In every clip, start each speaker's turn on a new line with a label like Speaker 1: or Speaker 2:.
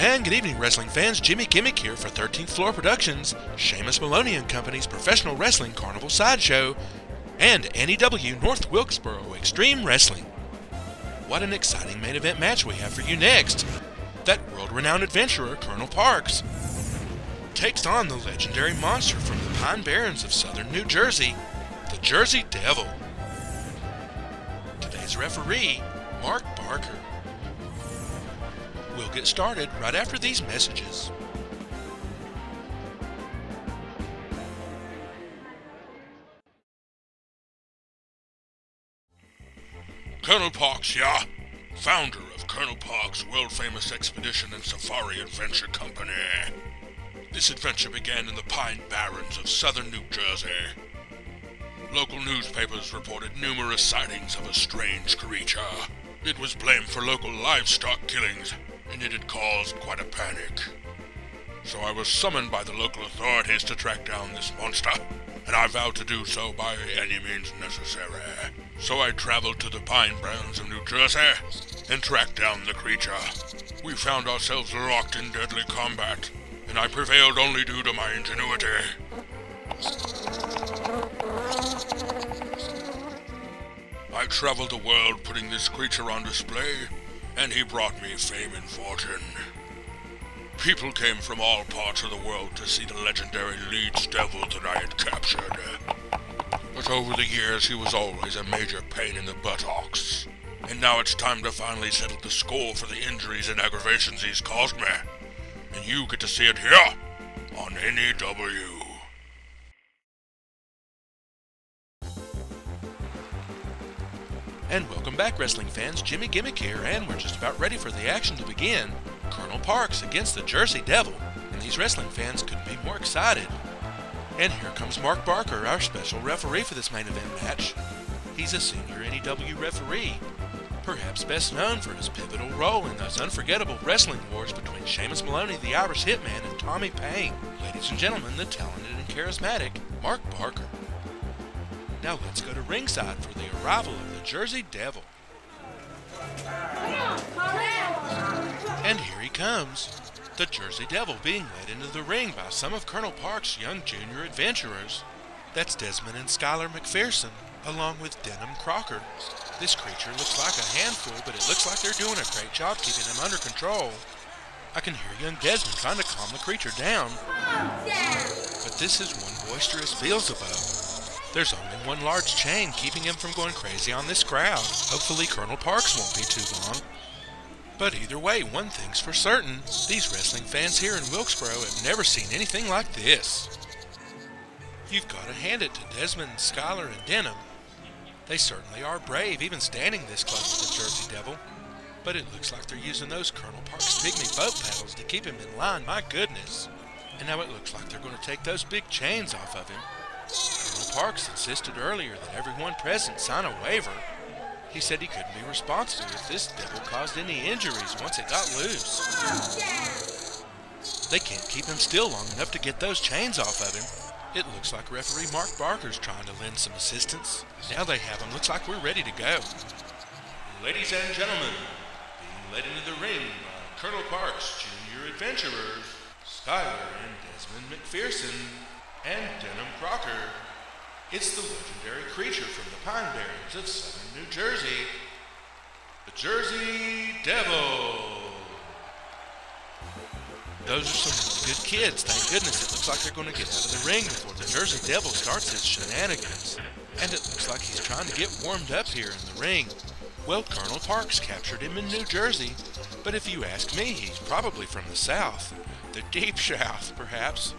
Speaker 1: And good evening, wrestling fans. Jimmy Gimmick here for 13th Floor Productions, Shamus Maloney and Company's Professional Wrestling Carnival Sideshow, and N.E.W. North Wilkesboro Extreme Wrestling. What an exciting main event match we have for you next. That world-renowned adventurer, Colonel Parks, takes on the legendary monster from the Pine Barrens of southern New Jersey, the Jersey Devil. Today's referee, Mark Barker. We'll get started right after these messages.
Speaker 2: Colonel Parks, yeah? Founder of Colonel Parks' world-famous expedition and safari adventure company. This adventure began in the Pine Barrens of southern New Jersey. Local newspapers reported numerous sightings of a strange creature. It was blamed for local livestock killings, and it had caused quite a panic. So I was summoned by the local authorities to track down this monster, and I vowed to do so by any means necessary. So I traveled to the Pine Barrens of New Jersey and tracked down the creature. We found ourselves locked in deadly combat, and I prevailed only due to my ingenuity. I traveled the world putting this creature on display, and he brought me fame and fortune. People came from all parts of the world to see the legendary Leeds Devil that I had captured. But over the years, he was always a major pain in the buttocks. And now it's time to finally settle the score for the injuries and aggravations he's caused me. And you get to see it here on N.E.W.
Speaker 1: And welcome back, wrestling fans. Jimmy Gimmick here, and we're just about ready for the action to begin. Colonel Parks against the Jersey Devil, and these wrestling fans couldn't be more excited. And here comes Mark Barker, our special referee for this main event match. He's a senior N.E.W. referee, perhaps best known for his pivotal role in those unforgettable wrestling wars between Shamus Maloney, the Irish Hitman, and Tommy Payne. Ladies and gentlemen, the talented and charismatic Mark Barker. Now let's go to ringside for the arrival of the Jersey Devil. And here he comes, the Jersey Devil being led into the ring by some of Colonel Parks' young junior adventurers. That's Desmond and Skylar McPherson, along with Denham Crocker. This creature looks like a handful, but it looks like they're doing a great job keeping him under control. I can hear young Desmond trying to calm the creature down. But this is one boisterous Beelzebub. There's only one large chain keeping him from going crazy on this crowd. Hopefully Colonel Parks won't be too long. But either way, one thing's for certain, these wrestling fans here in Wilkesboro have never seen anything like this. You've got to hand it to Desmond, Skylar, and Denham. They certainly are brave, even standing this close to the Jersey Devil. But it looks like they're using those Colonel Parks pygmy boat paddles to keep him in line, my goodness. And now it looks like they're going to take those big chains off of him. Colonel Parks insisted earlier that everyone present sign a waiver. He said he couldn't be responsible if this devil caused any injuries once it got loose. They can't keep him still long enough to get those chains off of him. It looks like referee Mark Barker's trying to lend some assistance. Now they have him. Looks like we're ready to go. Ladies and gentlemen, being led into the ring by Colonel Parks' junior adventurers, Skylar and Desmond McPherson, and Denham Crocker. It's the legendary creature from the Pine Barrens of southern New Jersey, the Jersey Devil. Those are some really good kids. Thank goodness it looks like they're going to get out of the ring before the Jersey Devil starts his shenanigans. And it looks like he's trying to get warmed up here in the ring. Well, Colonel Parks captured him in New Jersey, but if you ask me, he's probably from the South. The Deep South, perhaps.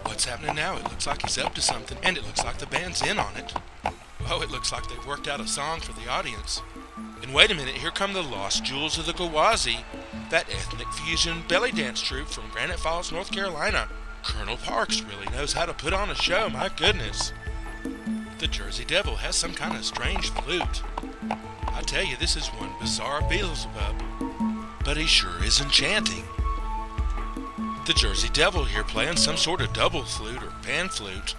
Speaker 1: What's happening now? It looks like he's up to something, and it looks like the band's in on it. Oh, it looks like they've worked out a song for the audience. And wait a minute, here come the Lost Jewels of the Gawazi, that ethnic fusion belly dance troupe from Granite Falls, North Carolina. Colonel Parks really knows how to put on a show, my goodness. The Jersey Devil has some kind of strange flute. I tell you, this is one bizarre Beelzebub, but he sure is enchanting. The Jersey Devil here playing some sort of double flute or pan flute.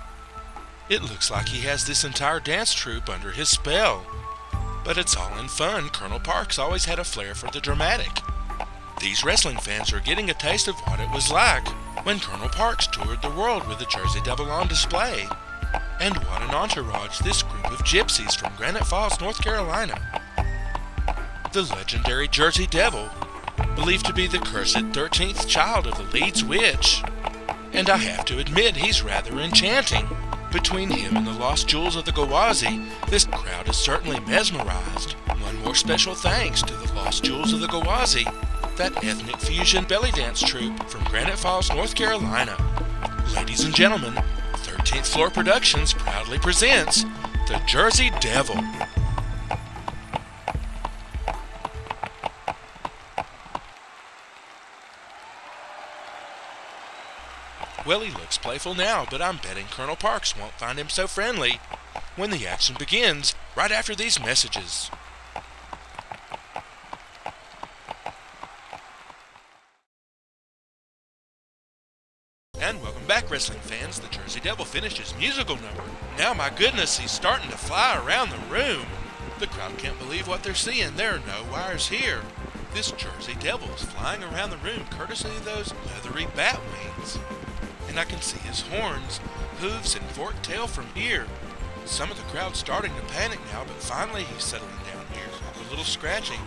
Speaker 1: It looks like he has this entire dance troupe under his spell. But it's all in fun. Colonel Parks always had a flair for the dramatic. These wrestling fans are getting a taste of what it was like when Colonel Parks toured the world with the Jersey Devil on display. And what an entourage this group of gypsies from Granite Falls, North Carolina. The legendary Jersey Devil, believed to be the cursed 13th child of the Leeds Witch. And I have to admit he's rather enchanting. Between him and the lost jewels of the Gawazi, this crowd is certainly mesmerized. One more special thanks to the lost jewels of the Gawazi, that ethnic fusion belly dance troupe from Granite Falls, North Carolina. Ladies and gentlemen, 13th Floor Productions proudly presents the Jersey Devil. Well, he looks playful now, but I'm betting Colonel Parks won't find him so friendly when the action begins right after these messages. And welcome back, wrestling fans. The Jersey Devil finished his musical number. Now, my goodness, he's starting to fly around the room. The crowd can't believe what they're seeing. There are no wires here. This Jersey Devil is flying around the room courtesy of those leathery bat wings. And I can see his horns, hooves, and forked tail from here. Some of the crowd's starting to panic now, but finally he's settling down here, with a little scratching,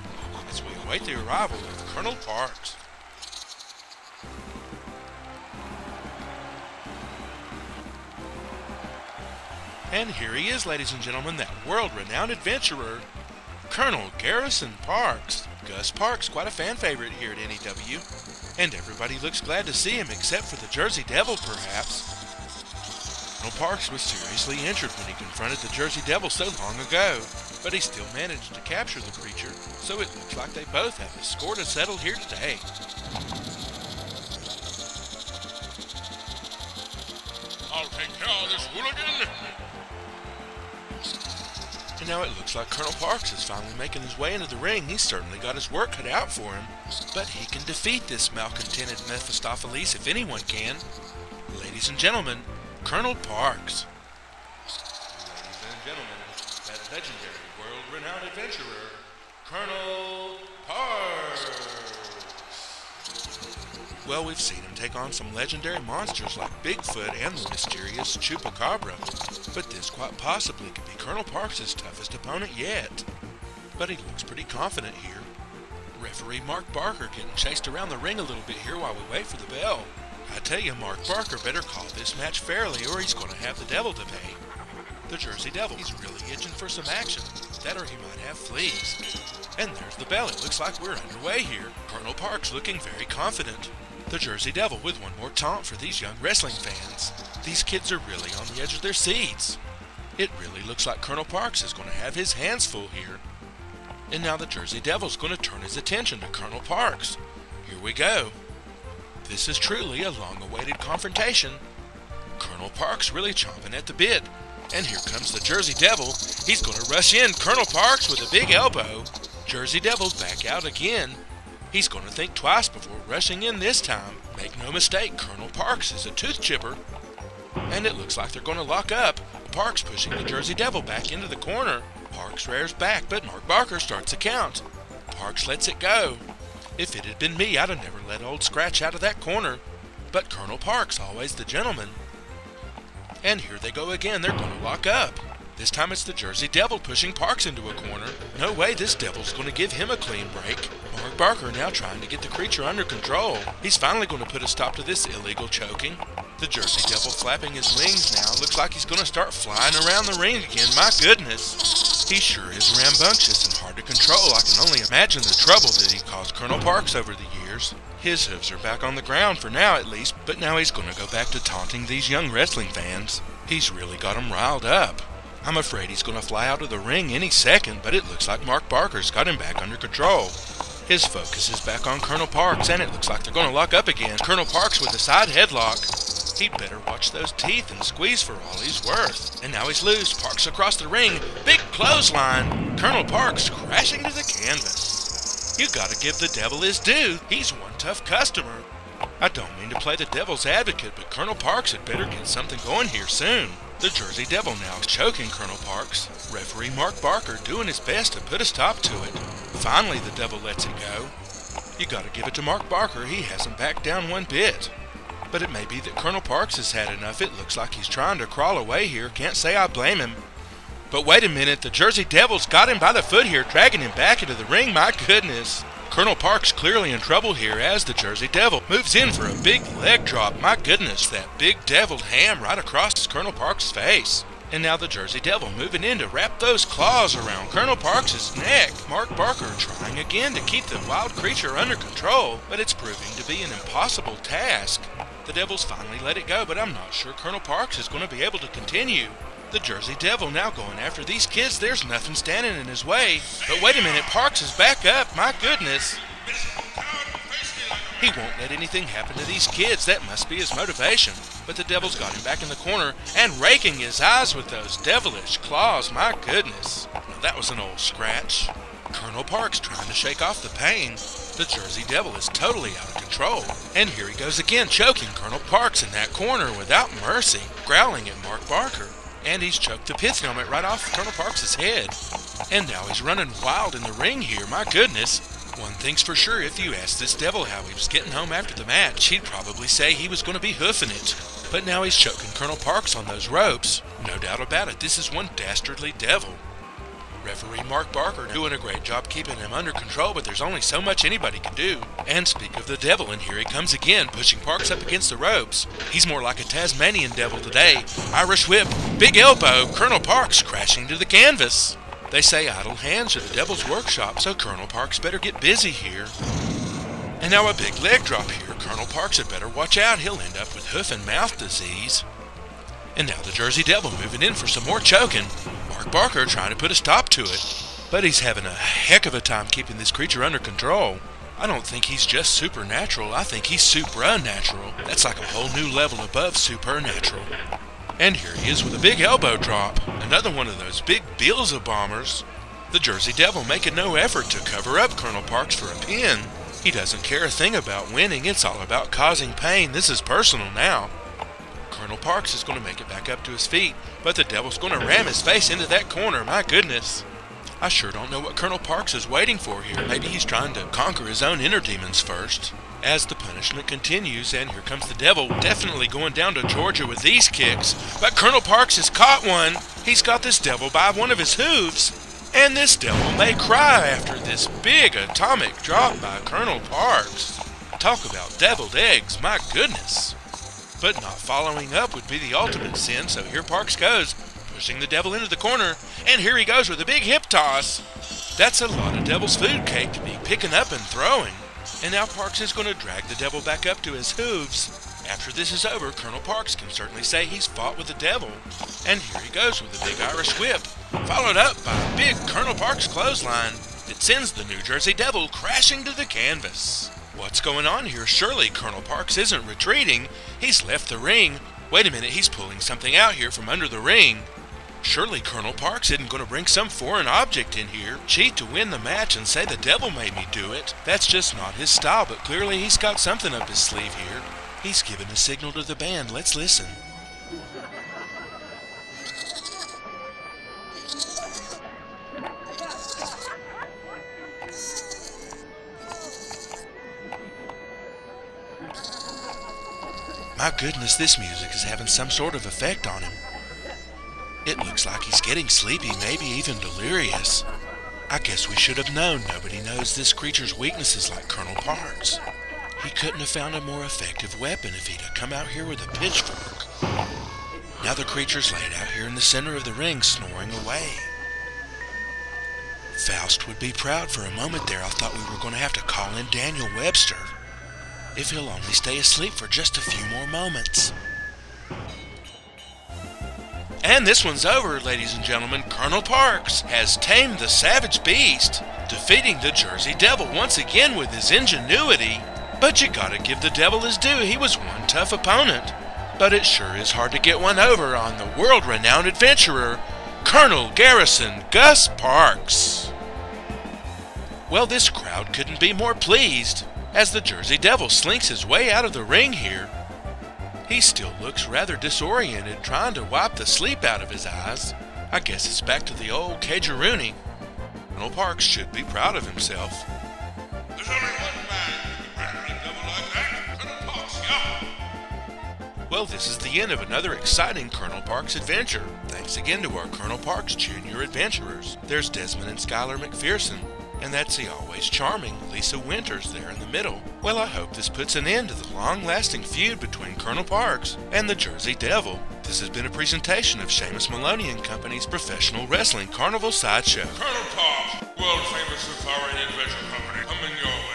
Speaker 1: as we await the arrival of Colonel Parks. And here he is, ladies and gentlemen, that world-renowned adventurer, Colonel Garrison Parks. Gus Parks, quite a fan favorite here at N.E.W. And everybody looks glad to see him, except for the Jersey Devil, perhaps. Colonel Parks was seriously injured when he confronted the Jersey Devil so long ago, but he still managed to capture the creature, so it looks like they both have a score to settle here today.
Speaker 2: I'll take care of this hooligan.
Speaker 1: And now it looks like Colonel Parks is finally making his way into the ring. He's certainly got his work cut out for him. But he can defeat this malcontented Mephistopheles if anyone can. Ladies and gentlemen, Colonel Parks. Ladies and gentlemen, that legendary world-renowned adventurer, Colonel Parks. Well, we've seen him take on some legendary monsters like Bigfoot and the mysterious Chupacabra, but this quite possibly could be Colonel Parks' toughest opponent yet. But he looks pretty confident here. Referee Mark Barker getting chased around the ring a little bit here while we wait for the bell. I tell you, Mark Barker better call this match fairly or he's going to have the devil to pay. The Jersey Devil, he's really itching for some action. That or he might have fleas. And there's the bell. It looks like we're underway here. Colonel Parks looking very confident. The Jersey Devil with one more taunt for these young wrestling fans. These kids are really on the edge of their seats. It really looks like Colonel Parks is going to have his hands full here. And now the Jersey Devil's going to turn his attention to Colonel Parks. Here we go. This is truly a long-awaited confrontation. Colonel Parks really chomping at the bit. And here comes the Jersey Devil. He's going to rush in Colonel Parks with a big elbow. Jersey Devil back out again. He's going to think twice before rushing in this time. Make no mistake, Colonel Parks is a tooth chipper. And it looks like they're going to lock up. Parks pushing the Jersey Devil back into the corner. Parks rears back, but Mark Barker starts a count. Parks lets it go. If it had been me, I'd have never let old Scratch out of that corner. But Colonel Parks, always the gentleman. And here they go again. They're going to lock up. This time it's the Jersey Devil pushing Parks into a corner. No way this Devil's going to give him a clean break. Mark Barker now trying to get the creature under control. He's finally going to put a stop to this illegal choking. The Jersey Devil flapping his wings now. Looks like he's going to start flying around the ring again. My goodness. He sure is rambunctious and hard to control. I can only imagine the trouble that he caused Colonel Parks over the years. His hooves are back on the ground for now at least, but now he's going to go back to taunting these young wrestling fans. He's really got them riled up. I'm afraid he's going to fly out of the ring any second, but it looks like Mark Barker's got him back under control. His focus is back on Colonel Parks, and it looks like they're going to lock up again. Colonel Parks with a side headlock. He'd better watch those teeth and squeeze for all he's worth. And now he's loose. Parks across the ring. Big clothesline. Colonel Parks crashing to the canvas. You gotta give the Devil his due. He's one tough customer. I don't mean to play the devil's advocate, but Colonel Parks had better get something going here soon. The Jersey Devil now is choking Colonel Parks. Referee Mark Barker doing his best to put a stop to it. Finally, the Devil lets it go. You gotta give it to Mark Barker, he hasn't backed down one bit. But it may be that Colonel Parks has had enough. It looks like he's trying to crawl away here. Can't say I blame him. But wait a minute, the Jersey Devil's got him by the foot here, dragging him back into the ring. My goodness. Colonel Parks clearly in trouble here as the Jersey Devil moves in for a big leg drop. My goodness, that big deviled ham right across Colonel Parks' face. And now the Jersey Devil moving in to wrap those claws around Colonel Parks' neck. Mark Barker trying again to keep the wild creature under control, but it's proving to be an impossible task. The Devil's finally let it go, but I'm not sure Colonel Parks is going to be able to continue. The Jersey Devil now going after these kids. There's nothing standing in his way. But wait a minute, Parks is back up. My goodness. He won't let anything happen to these kids. That must be his motivation. But the Devil's got him back in the corner and raking his eyes with those devilish claws. My goodness. Now that was an old scratch. Colonel Parks trying to shake off the pain. The Jersey Devil is totally out of control. And here he goes again, choking Colonel Parks in that corner without mercy, growling at Mark Barker. And he's choked the pith helmet right off Colonel Parks' head. And now he's running wild in the ring here. My goodness. One thing's for sure, if you asked this Devil how he was getting home after the match, he'd probably say he was going to be hoofing it. But now he's choking Colonel Parks on those ropes. No doubt about it, this is one dastardly Devil. Referee Mark Barker doing a great job keeping him under control, but there's only so much anybody can do. And speak of the Devil, and here he comes again, pushing Parks up against the ropes. He's more like a Tasmanian Devil today. Irish whip, big elbow, Colonel Parks crashing to the canvas. They say idle hands are the Devil's workshop, so Colonel Parks better get busy here. And now a big leg drop here. Colonel Parks had better watch out. He'll end up with hoof and mouth disease. And now the Jersey Devil moving in for some more choking. Mark Barker trying to put a stop to it. But he's having a heck of a time keeping this creature under control. I don't think he's just supernatural. I think he's supernatural. That's like a whole new level above supernatural. And here he is with a big elbow drop. Another one of those big Beelzebombers. The Jersey Devil making no effort to cover up Colonel Parks for a pin. He doesn't care a thing about winning. It's all about causing pain. This is personal now. Colonel Parks is going to make it back up to his feet, but the Devil's going to ram his face into that corner. My goodness. I sure don't know what Colonel Parks is waiting for here. Maybe he's trying to conquer his own inner demons first. As the punishment continues, and here comes the Devil, definitely going down to Georgia with these kicks. But Colonel Parks has caught one. He's got this Devil by one of his hooves. And this Devil may cry after this big atomic drop by Colonel Parks. Talk about deviled eggs, my goodness. But not following up would be the ultimate sin, so here Parks goes, pushing the Devil into the corner, and here he goes with a big hip toss. That's a lot of Devil's food cake to be picking up and throwing. And now Parks is going to drag the Devil back up to his hooves. After this is over, Colonel Parks can certainly say he's fought with the Devil. And here he goes with a big Irish whip, followed up by a big Colonel Parks clothesline that sends the New Jersey Devil crashing to the canvas. What's going on here? Surely Colonel Parks isn't retreating. He's left the ring. Wait a minute, he's pulling something out here from under the ring. Surely Colonel Parks isn't going to bring some foreign object in here, cheat to win the match and say the Devil made me do it. That's just not his style, but clearly he's got something up his sleeve here. He's giving a signal to the band. Let's listen. My goodness, this music is having some sort of effect on him. It looks like he's getting sleepy, maybe even delirious. I guess we should have known nobody knows this creature's weaknesses like Colonel Parks. He couldn't have found a more effective weapon if he'd have come out here with a pitchfork. Now the creature's laid out here in the center of the ring, snoring away. Faust would be proud. For a moment there. I thought we were going to have to call in Daniel Webster. If he'll only stay asleep for just a few more moments. And this one's over, ladies and gentlemen. Colonel Parks has tamed the savage beast, defeating the Jersey Devil once again with his ingenuity. But you gotta give the Devil his due. He was one tough opponent. But it sure is hard to get one over on the world-renowned adventurer, Colonel Garrison Gus Parks. Well, this crowd couldn't be more pleased as the Jersey Devil slinks his way out of the ring here. He still looks rather disoriented, trying to wipe the sleep out of his eyes. I guess it's back to the old Cageroony. Colonel Parks should be proud of himself.
Speaker 2: There's only one man
Speaker 1: Well, this is the end of another exciting Colonel Parks adventure. Thanks again to our Colonel Parks Jr. adventurers. There's Desmond and Skylar McPherson, and that's the always charming Lisa Winters there in the middle. Well, I hope this puts an end to the long-lasting feud between Colonel Parks and the Jersey Devil. This has been a presentation of Shamus Maloney and Company's Professional Wrestling Carnival Sideshow.
Speaker 2: Colonel Parks, world famous safari and adventure company, coming your